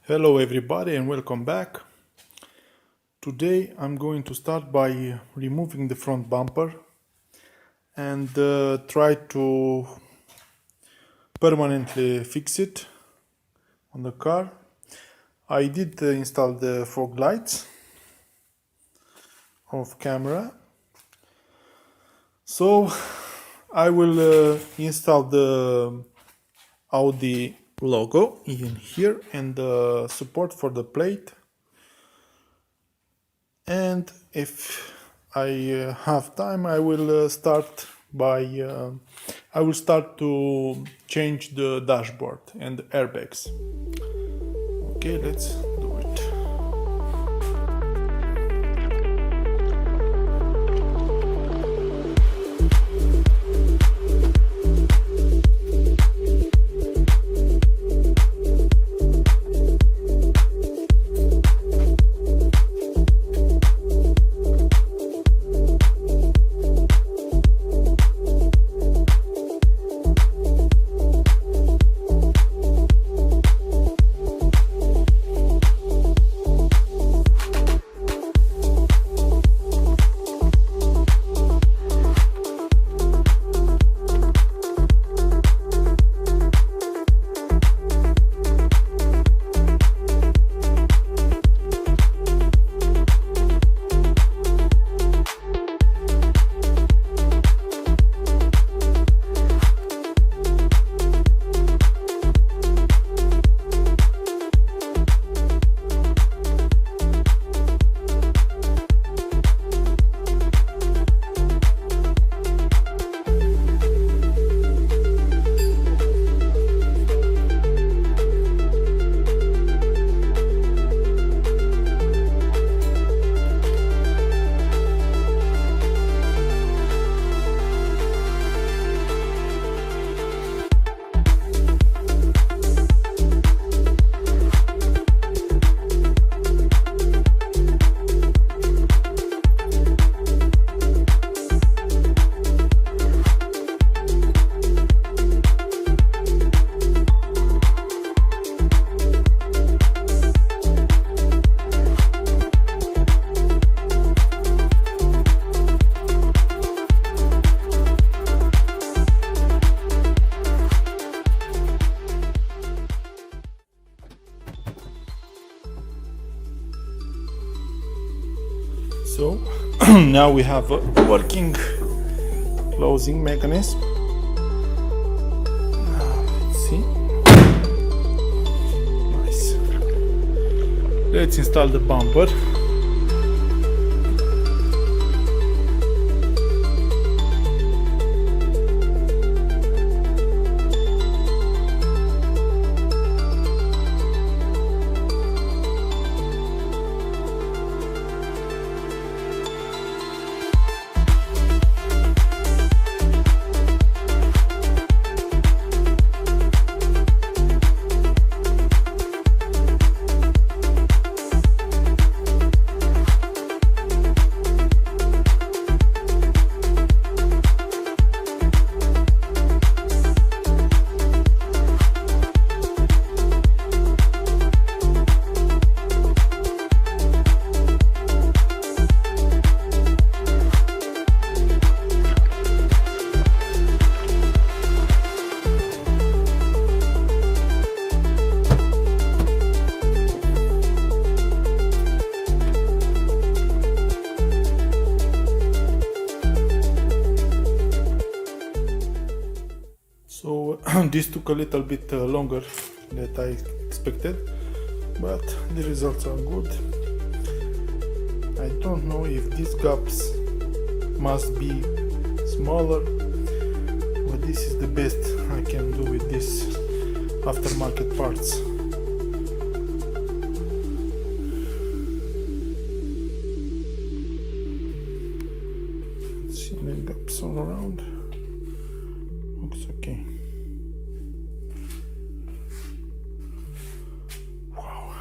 Hello everybody and welcome back. Today I'm going to start by removing the front bumper and try to permanently fix it on the car. I did install the fog lights off camera, so I will install the Audi logo in here and the support for the plate, and if I have time I will start to change the dashboard and the airbags. Okay, let's do it. So now we have a working closing mechanism. Let's see. Nice. Let's install the bumper. So this took a little bit longer than I expected, but the results are good. I don't know if these gaps must be smaller, but this is the best I can do with these aftermarket parts. See the gaps all around. Looks okay. Wow.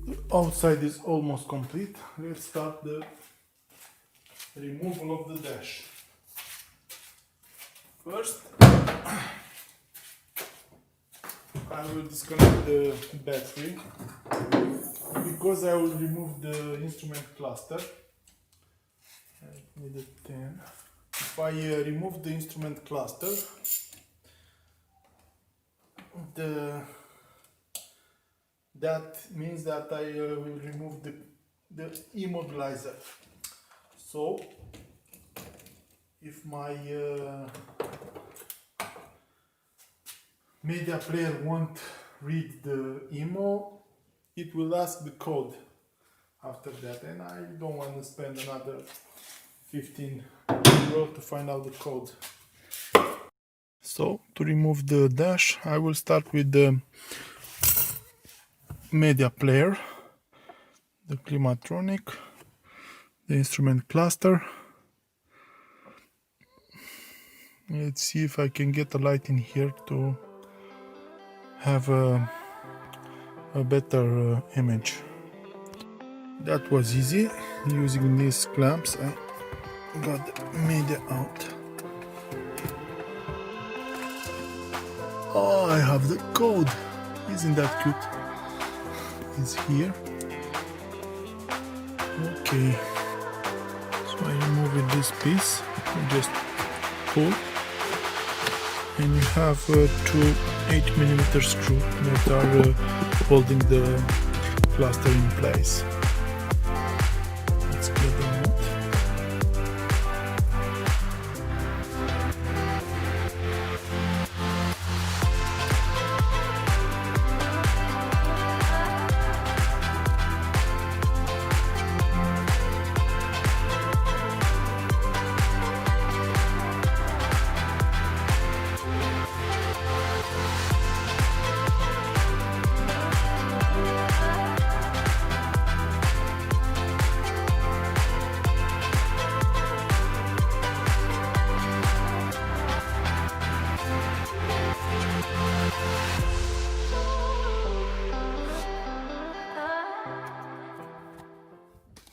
The outside is almost complete. Let's start the removal of the dash. First, I will disconnect the battery because I will remove the instrument cluster. I need a 10. If I remove the instrument cluster, that means that I will remove the immobilizer. So if my media player won't read the IMO, it will ask the code after that, and I don't want to spend another 15 euro to find out the code. So to remove the dash, I will start with the media player, the climatronic, the instrument cluster. Let's see if I can get a light in here to have a better image. That was easy. Using these clamps I got the media out. Oh, I have the code. Isn't that cute? It's here. Okay, so I remove this piece, just pull, and you have two 8mm screws that are holding the cluster in place. Let's get them out.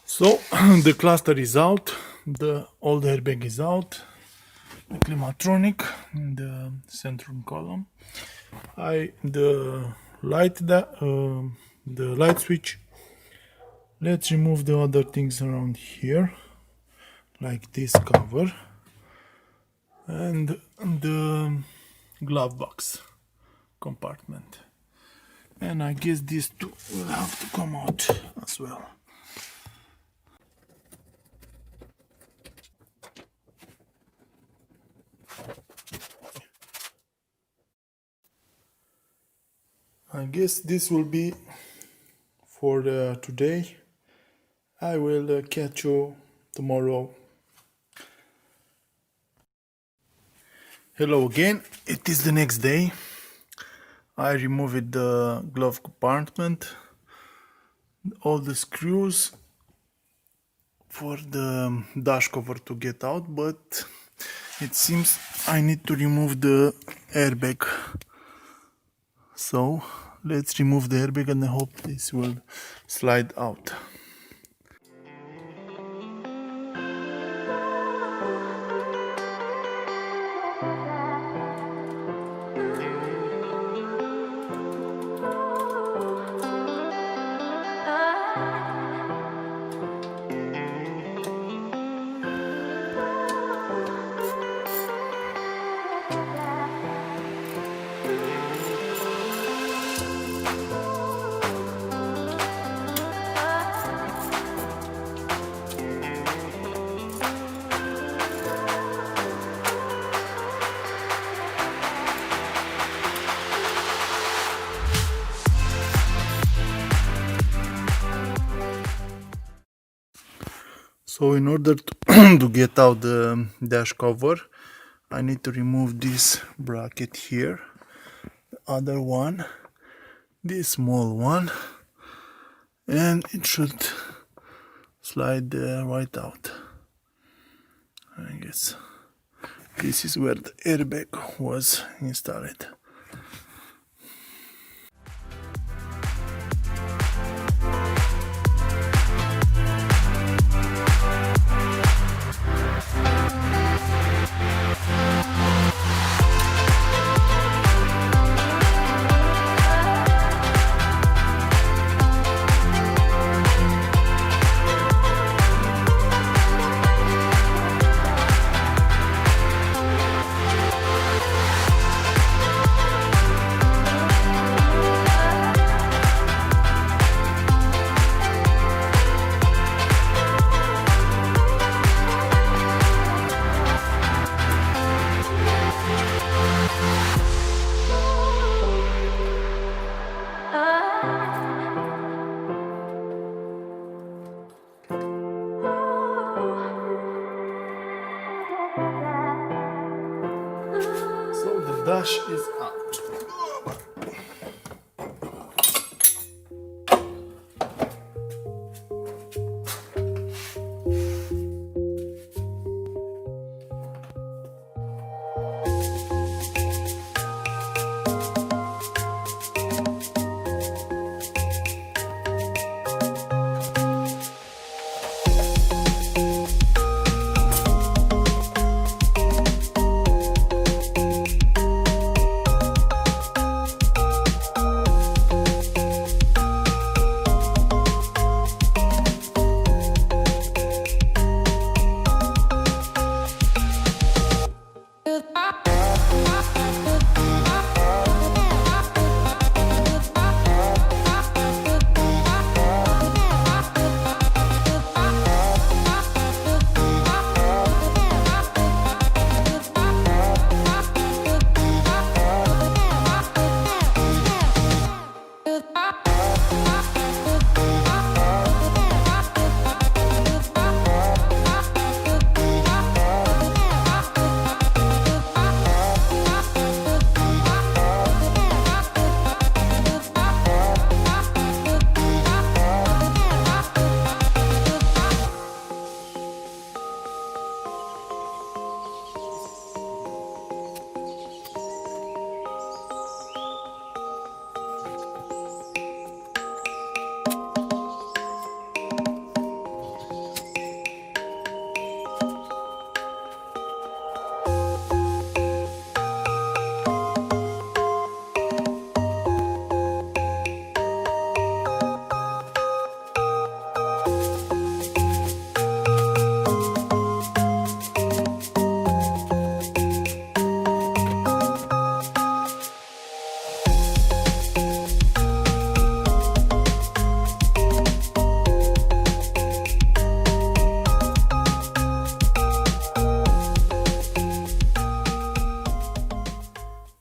So the cluster is out, the old airbag is out, the climatronic, the centrum column, the light switch. Let's remove the other things around here, like this cover and the glove box compartment. And I guess these two will have to come out as well. I guess this will be for today. I will catch you tomorrow. Hello again, it is the next day. I removed the glove compartment, all the screws for the dash cover to get out, but it seems I need to remove the airbag. So let's remove the airbag and I hope this will slide out. So in order to get out the dash cover, I need to remove this bracket here, the other one, this small one, and it should slide right out. I guess this is where the airbag was installed. dash is out.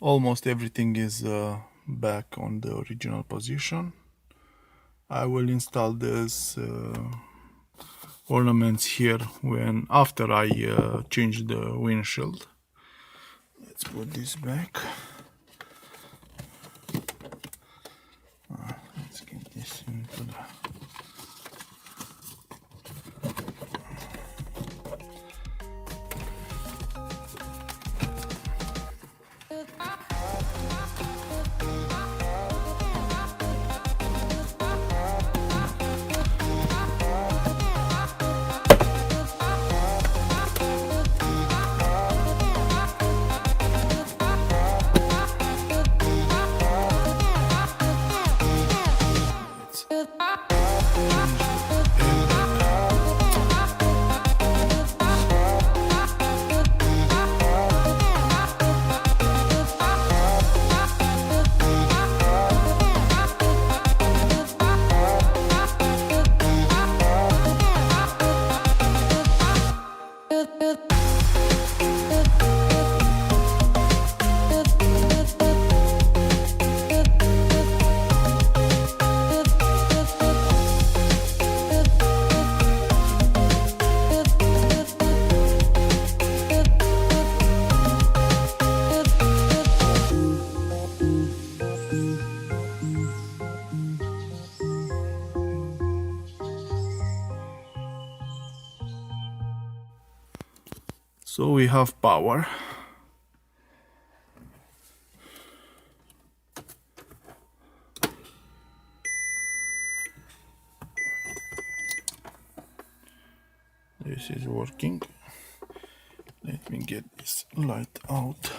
Almost everything is back on the original position. I will install this ornaments here after I change the windshield. Let's put this back. Let's get this into the So we have power. This is working. Let me get this light out.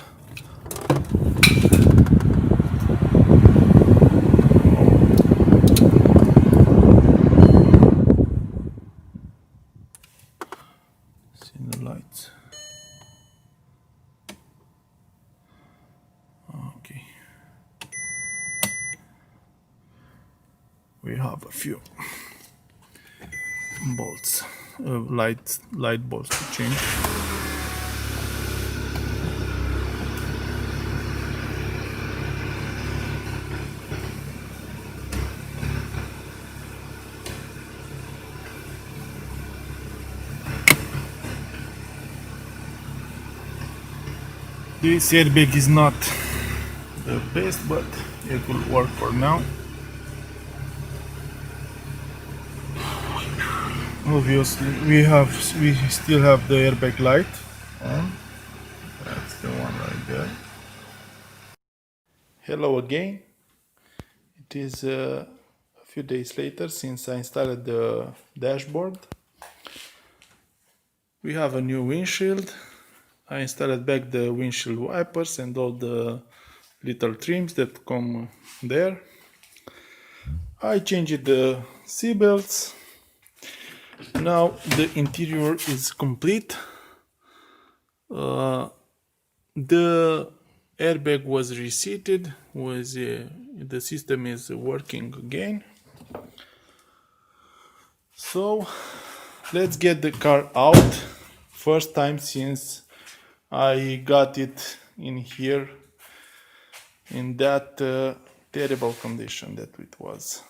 See the lights. Okay. We have a few bolts, light bolts to change. This airbag is not the best, but it will work for now. Obviously, we still have the airbag light on. That's the one right there. Hello again. It is a few days later since I installed the dashboard. We have a new windshield. I installed back the windshield wipers and all the little trims that come there. I changed the seatbelts. Now the interior is complete. The airbag was reseated. The system is working again. So let's get the car out. First time since I got it in here in that terrible condition that it was.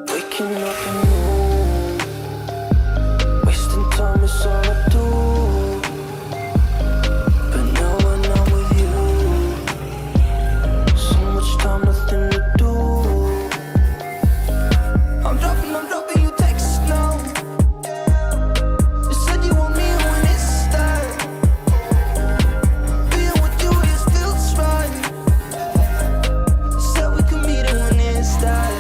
Waking up alone, wasting time is all I do. But now when I'm with you, so much time, nothing to do. I'm dropping you texts now. You said you want me when it's time. Being with you, it feels right. Said we could meet it when it's time.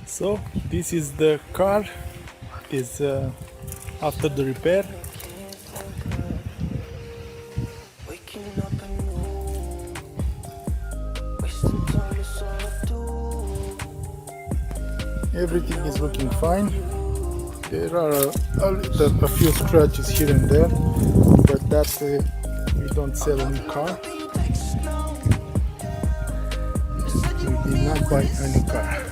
So this is the car. It is after the repair. Everything is looking fine. There are a few scratches here and there, but that we don't sell a new car. We did not buy any car.